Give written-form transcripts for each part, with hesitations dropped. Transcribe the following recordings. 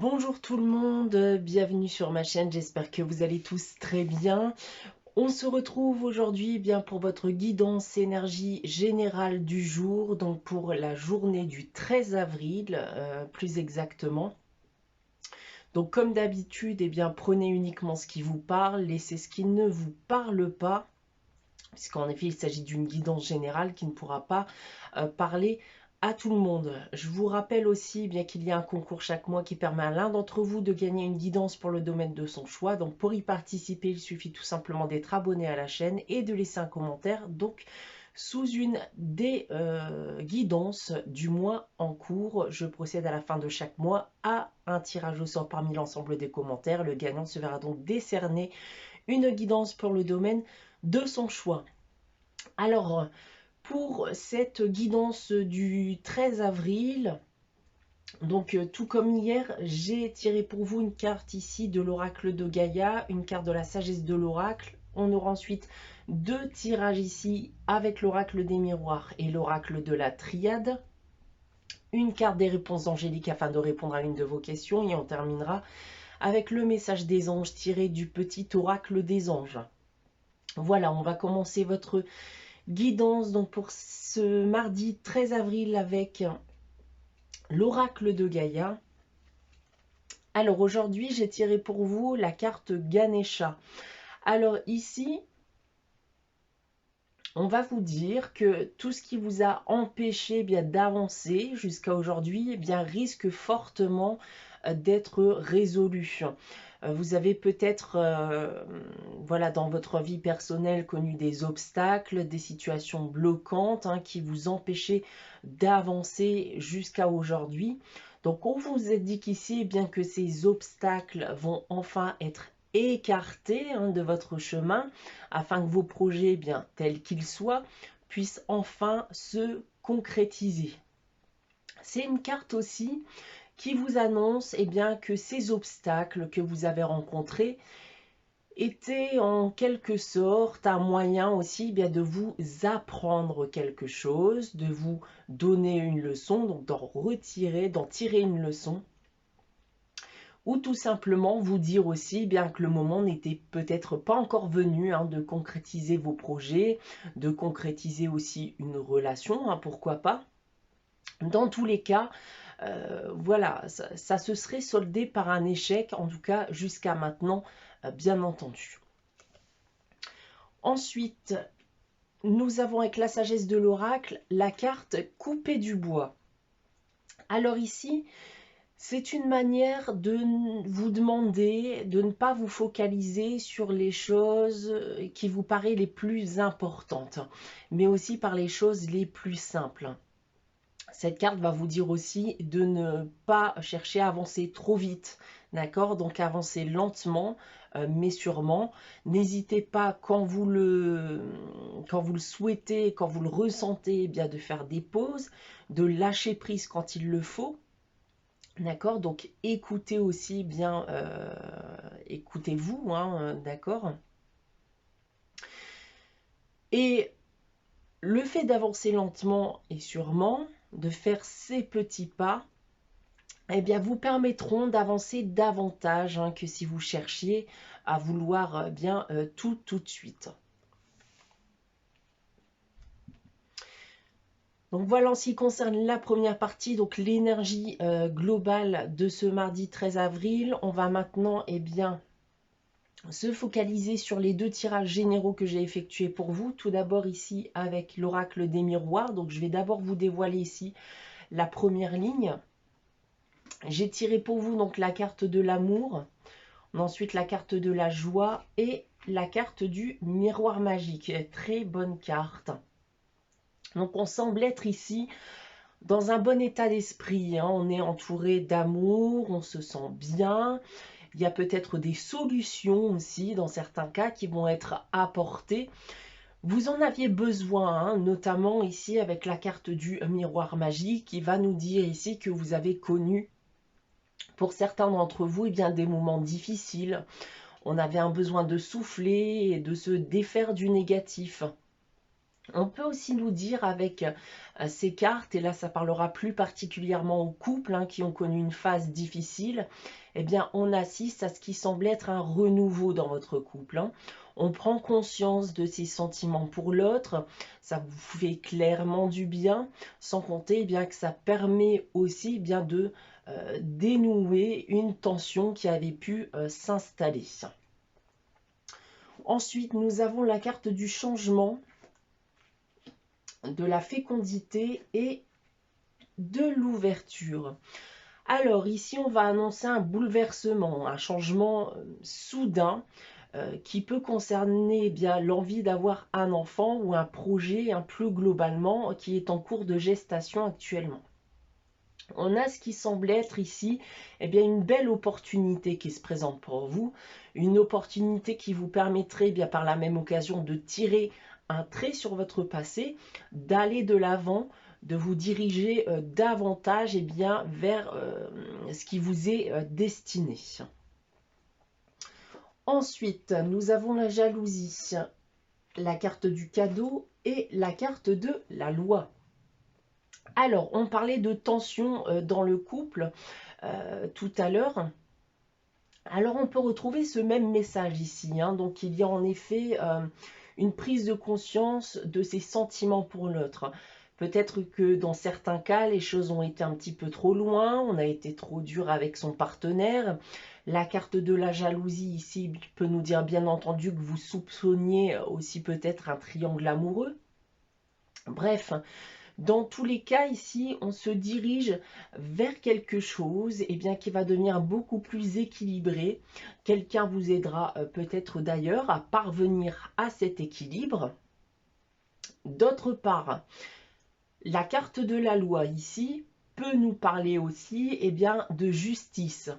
Bonjour tout le monde, bienvenue sur ma chaîne, j'espère que vous allez tous très bien. On se retrouve aujourd'hui bien pour votre guidance énergie générale du jour, donc pour la journée du 13 avril plus exactement. Donc comme d'habitude, bien prenez uniquement ce qui vous parle, laissez ce qui ne vous parle pas, puisqu'en effet il s'agit d'une guidance générale qui ne pourra pas parler à tout le monde. Je vous rappelle aussi bien qu'il y a un concours chaque mois qui permet à l'un d'entre vous de gagner une guidance pour le domaine de son choix. Donc pour y participer, il suffit tout simplement d'être abonné à la chaîne et de laisser un commentaire donc sous une des guidances du mois en cours. Je procède à la fin de chaque mois à un tirage au sort parmi l'ensemble des commentaires. Le gagnant se verra donc décerner une guidance pour le domaine de son choix. Alors, pour cette guidance du 13 avril, donc tout comme hier, j'ai tiré pour vous une carte ici de l'oracle de Gaïa, une carte de la sagesse de l'oracle. On aura ensuite deux tirages ici avec l'oracle des miroirs et l'oracle de la triade. Une carte des réponses angéliques afin de répondre à une de vos questions et on terminera avec le message des anges tiré du petit oracle des anges. Voilà, on va commencer votre guidance donc pour ce mardi 13 avril avec l'oracle de Gaïa. Alors aujourd'hui, j'ai tiré pour vous la carte Ganesha. Alors ici, on va vous dire que tout ce qui vous a empêché d'avancer jusqu'à aujourd'hui risque fortement d'être résolu. Vous avez peut-être voilà, dans votre vie personnelle connu des obstacles, des situations bloquantes qui vous empêchaient d'avancer jusqu'à aujourd'hui. Donc on vous indique ici bien que ces obstacles vont enfin être écartés de votre chemin afin que vos projets tels qu'ils soient puissent enfin se concrétiser. C'est une carte aussi qui vous annonce que ces obstacles que vous avez rencontrés étaient en quelque sorte un moyen aussi de vous apprendre quelque chose, de vous donner une leçon, donc d'en tirer une leçon, ou tout simplement vous dire aussi que le moment n'était peut-être pas encore venu de concrétiser vos projets, de concrétiser aussi une relation, pourquoi pas. Dans tous les cas, voilà, ça se serait soldé par un échec, en tout cas jusqu'à maintenant, bien entendu. Ensuite, nous avons avec la sagesse de l'oracle la carte couper du bois. Alors ici, c'est une manière de vous demander de ne pas vous focaliser sur les choses qui vous paraissent les plus importantes, mais aussi par les choses les plus simples. Cette carte va vous dire aussi de ne pas chercher à avancer trop vite, d'accord? Donc avancer lentement, mais sûrement. N'hésitez pas quand vous le souhaitez, quand vous le ressentez, de faire des pauses, de lâcher prise quand il le faut. D'accord, donc écoutez aussi bien, écoutez-vous, d'accord. Et le fait d'avancer lentement et sûrement, de faire ces petits pas, vous permettront d'avancer davantage que si vous cherchiez à vouloir tout de suite. Donc voilà en ce qui concerne la première partie, donc l'énergie globale de ce mardi 13 avril. On va maintenant se focaliser sur les deux tirages généraux que j'ai effectués pour vous. Tout d'abord ici avec l'oracle des miroirs. Donc je vais d'abord vous dévoiler ici la première ligne. J'ai tiré pour vous donc la carte de l'amour, ensuite la carte de la joie et la carte du miroir magique. Très bonne carte. Donc on semble être ici dans un bon état d'esprit. On est entouré d'amour, on se sent bien. Il y a peut-être des solutions aussi dans certains cas qui vont être apportées. Vous en aviez besoin, notamment ici avec la carte du miroir magique qui va nous dire ici que vous avez connu pour certains d'entre vous des moments difficiles. On avait un besoin de souffler et de se défaire du négatif. On peut aussi nous dire avec ces cartes, et là ça parlera plus particulièrement aux couples qui ont connu une phase difficile, eh bien on assiste à ce qui semble être un renouveau dans votre couple. On prend conscience de ses sentiments pour l'autre, ça vous fait clairement du bien, sans compter bien que ça permet aussi bien de dénouer une tension qui avait pu s'installer. Ensuite, nous avons la carte du changement, de la fécondité et de l'ouverture. Alors ici, on va annoncer un bouleversement, un changement soudain qui peut concerner bien l'envie d'avoir un enfant ou un projet plus globalement qui est en cours de gestation actuellement. On a ce qui semble être ici une belle opportunité qui se présente pour vous, une opportunité qui vous permettrait par la même occasion de tirer un trait sur votre passé, d'aller de l'avant, de vous diriger davantage vers ce qui vous est destiné. Ensuite, nous avons la jalousie, la carte du cadeau et la carte de la loi. Alors, on parlait de tension dans le couple tout à l'heure. Alors, on peut retrouver ce même message ici. Donc, il y a en effet une prise de conscience de ses sentiments pour l'autre. Peut-être que dans certains cas, les choses ont été un petit peu trop loin, on a été trop dur avec son partenaire. La carte de la jalousie ici peut nous dire bien entendu que vous soupçonniez aussi peut-être un triangle amoureux. Bref, dans tous les cas, ici, on se dirige vers quelque chose qui va devenir beaucoup plus équilibré. Quelqu'un vous aidera peut-être d'ailleurs à parvenir à cet équilibre. D'autre part, la carte de la loi ici peut nous parler aussi de justice.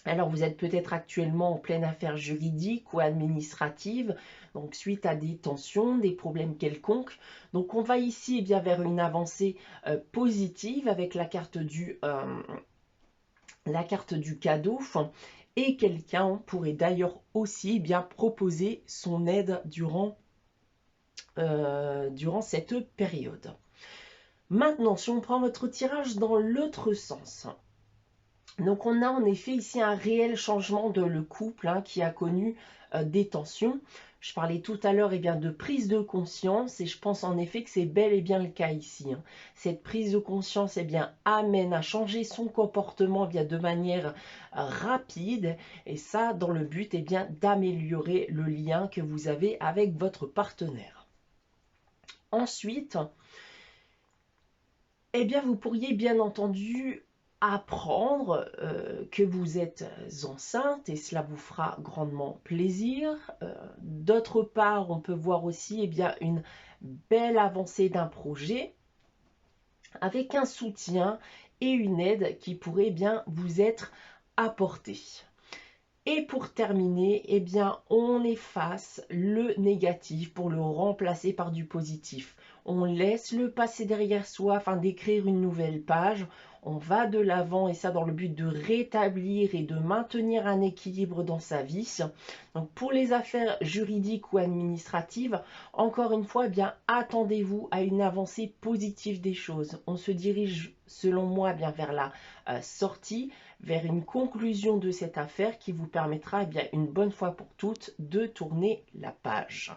Alors, vous êtes peut-être actuellement en pleine affaire juridique ou administrative, donc suite à des tensions, des problèmes quelconques. Donc, on va ici vers une avancée positive avec la carte du cadeau. Et quelqu'un pourrait d'ailleurs aussi proposer son aide durant cette période. Maintenant, si on prend votre tirage dans l'autre sens, donc on a en effet ici un réel changement de le couple qui a connu des tensions. Je parlais tout à l'heure de prise de conscience et je pense en effet que c'est bel et bien le cas ici. Cette prise de conscience amène à changer son comportement de manière rapide et ça dans le but d'améliorer le lien que vous avez avec votre partenaire. Ensuite, vous pourriez bien entendu apprendre que vous êtes enceinte et cela vous fera grandement plaisir. D'autre part, on peut voir aussi une belle avancée d'un projet avec un soutien et une aide qui pourrait vous être apportée. Et pour terminer, on efface le négatif pour le remplacer par du positif. On laisse le passé derrière soi afin d'écrire une nouvelle page. On va de l'avant et ça dans le but de rétablir et de maintenir un équilibre dans sa vie. Donc pour les affaires juridiques ou administratives, encore une fois, attendez-vous à une avancée positive des choses. On se dirige, selon moi, vers la sortie, vers une conclusion de cette affaire qui vous permettra une bonne fois pour toutes de tourner la page.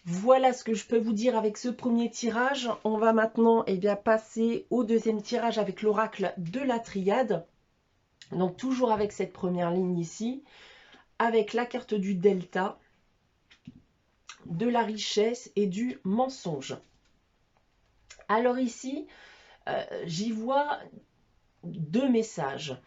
Voilà ce que je peux vous dire avec ce premier tirage. On va maintenant passer au deuxième tirage avec l'oracle de la triade. Donc toujours avec cette première ligne ici, avec la carte du delta, de la richesse et du mensonge. Alors ici, j'y vois deux messages.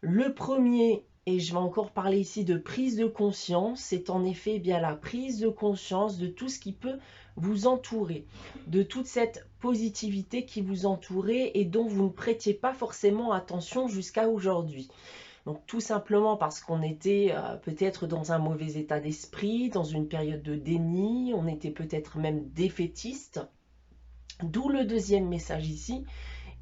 Le premier, et je vais encore parler ici de prise de conscience, c'est en effet la prise de conscience de tout ce qui peut vous entourer, de toute cette positivité qui vous entourait et dont vous ne prêtiez pas forcément attention jusqu'à aujourd'hui. Donc tout simplement parce qu'on était peut-être dans un mauvais état d'esprit, dans une période de déni, on était peut-être même défaitiste. D'où le deuxième message ici,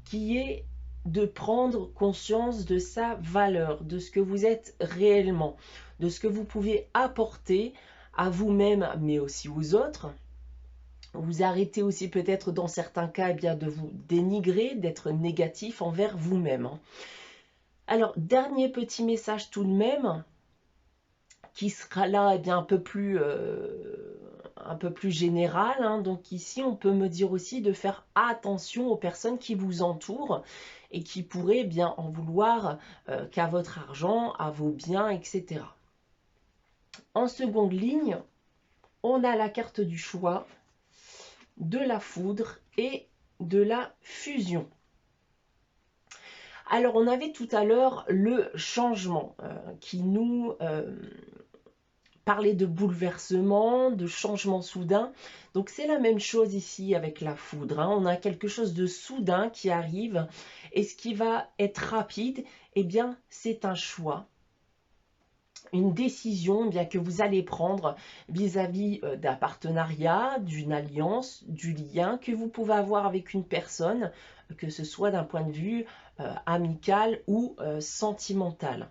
qui est de prendre conscience de sa valeur, de ce que vous êtes réellement, de ce que vous pouvez apporter à vous-même, mais aussi aux autres. Vous arrêtez aussi peut-être dans certains cas eh bien, de vous dénigrer, d'être négatif envers vous-même. Alors, dernier petit message tout de même, qui sera là eh bien, un peu plus général. Hein. Donc ici, on peut me dire aussi de faire attention aux personnes qui vous entourent et qui pourraient eh bien en vouloir qu'à votre argent, à vos biens, etc. En seconde ligne, on a la carte du choix, de la foudre et de la fusion. Alors, on avait tout à l'heure le changement qui nous parlait de bouleversement, de changement soudain. Donc, c'est la même chose ici avec la foudre. Hein. On a quelque chose de soudain qui arrive et ce qui va être rapide, eh bien, c'est un choix. Une décision bien que vous allez prendre vis-à-vis d'un partenariat, d'une alliance, du lien que vous pouvez avoir avec une personne, que ce soit d'un point de vue amical ou sentimental.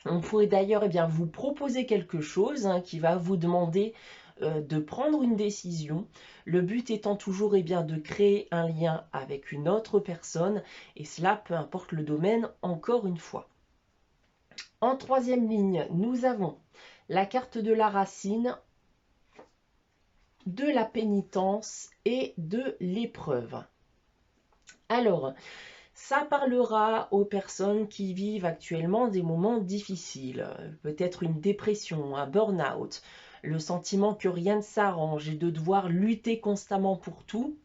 On pourrait d'ailleurs eh bien, vous proposer quelque chose qui va vous demander de prendre une décision. Le but étant toujours eh bien, de créer un lien avec une autre personne, et cela peu importe le domaine, encore une fois. En troisième ligne, nous avons la carte de la racine, de la pénitence et de l'épreuve. Alors, ça parlera aux personnes qui vivent actuellement des moments difficiles, peut-être une dépression, un burn-out, le sentiment que rien ne s'arrange et de devoir lutter constamment pour tout.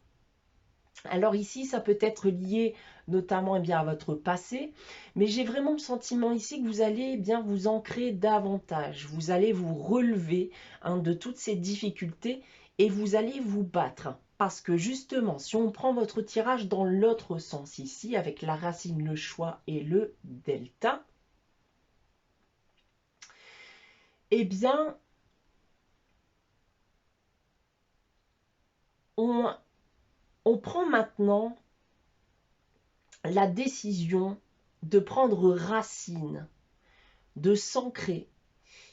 Alors ici, ça peut être lié notamment eh bien, à votre passé, mais j'ai vraiment le sentiment ici que vous allez eh bien vous ancrer davantage, vous allez vous relever de toutes ces difficultés et vous allez vous battre. Parce que justement, si on prend votre tirage dans l'autre sens ici, avec la racine, le choix et le delta, eh bien, on prend maintenant la décision de prendre racine, de s'ancrer.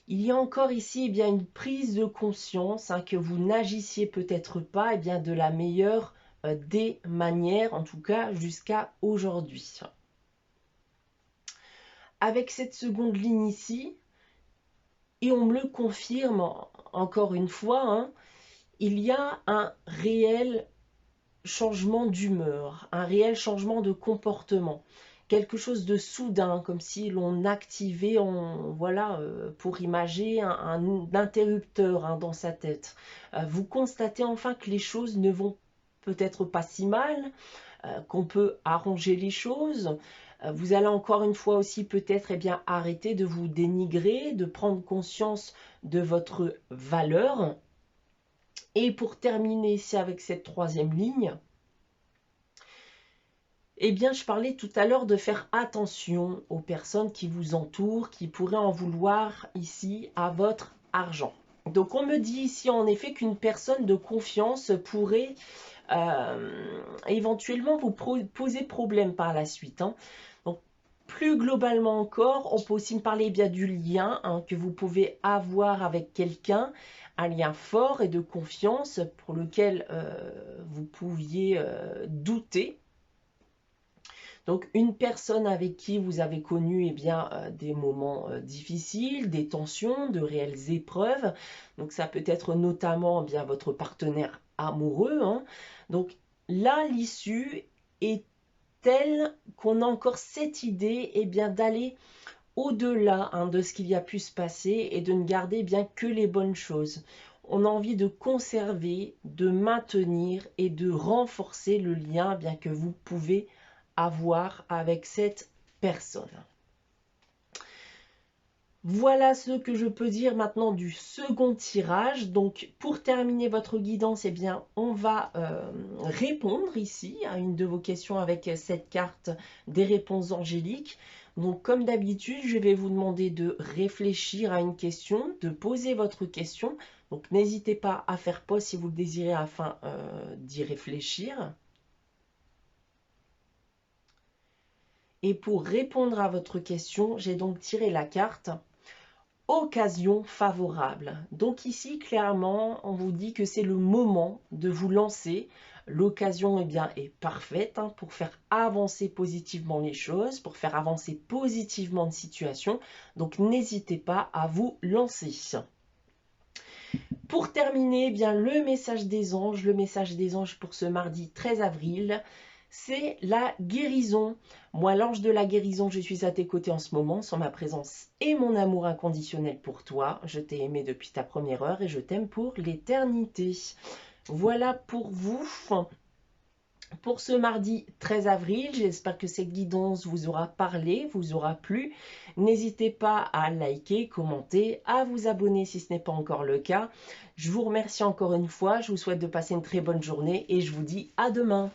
Il y a encore ici eh bien, une prise de conscience que vous n'agissiez peut-être pas eh bien, de la meilleure des manières, en tout cas jusqu'à aujourd'hui. Avec cette seconde ligne ici, et on me le confirme encore une fois, il y a un réel changement d'humeur, un réel changement de comportement, quelque chose de soudain, comme si l'on activait, voilà, pour imager un interrupteur dans sa tête. Vous constatez enfin que les choses ne vont peut-être pas si mal, qu'on peut arranger les choses. Vous allez encore une fois aussi peut-être eh bien, arrêter de vous dénigrer, de prendre conscience de votre valeur. Et pour terminer ici avec cette troisième ligne, eh bien, je parlais tout à l'heure de faire attention aux personnes qui vous entourent, qui pourraient en vouloir ici à votre argent. Donc, on me dit ici en effet qu'une personne de confiance pourrait éventuellement vous poser problème par la suite. Donc, plus globalement encore, on peut aussi me parler bien du lien que vous pouvez avoir avec quelqu'un, un lien fort et de confiance pour lequel vous pouviez douter. Donc, une personne avec qui vous avez connu eh bien, des moments difficiles, des tensions, de réelles épreuves. Donc, ça peut être notamment eh bien, votre partenaire amoureux. Donc, là, l'issue est telle qu'on a encore cette idée eh bien, d'aller au-delà de ce qu'il y a pu se passer et de ne garder eh bien, que les bonnes choses. On a envie de conserver, de maintenir et de renforcer le lien bien que vous pouvez avoir avec cette personne. Voilà ce que je peux dire maintenant du second tirage. Donc, pour terminer votre guidance, eh bien, on va répondre ici à une de vos questions avec cette carte des réponses angéliques. Donc, comme d'habitude, je vais vous demander de réfléchir à une question, de poser votre question. Donc, n'hésitez pas à faire pause si vous le désirez afin d'y réfléchir. Et pour répondre à votre question, j'ai donc tiré la carte occasion favorable. Donc ici, clairement, on vous dit que c'est le moment de vous lancer. L'occasion est parfaite pour faire avancer positivement les choses, pour faire avancer positivement une situation. Donc n'hésitez pas à vous lancer. Pour terminer, le message des anges. Le message des anges pour ce mardi 13 avril, c'est la guérison. Moi, l'ange de la guérison, je suis à tes côtés en ce moment, sans ma présence et mon amour inconditionnel pour toi. Je t'ai aimé depuis ta première heure et je t'aime pour l'éternité. Voilà pour vous. Pour ce mardi 13 avril, j'espère que cette guidance vous aura parlé, vous aura plu. N'hésitez pas à liker, commenter, à vous abonner si ce n'est pas encore le cas. Je vous remercie encore une fois, je vous souhaite de passer une très bonne journée et je vous dis à demain.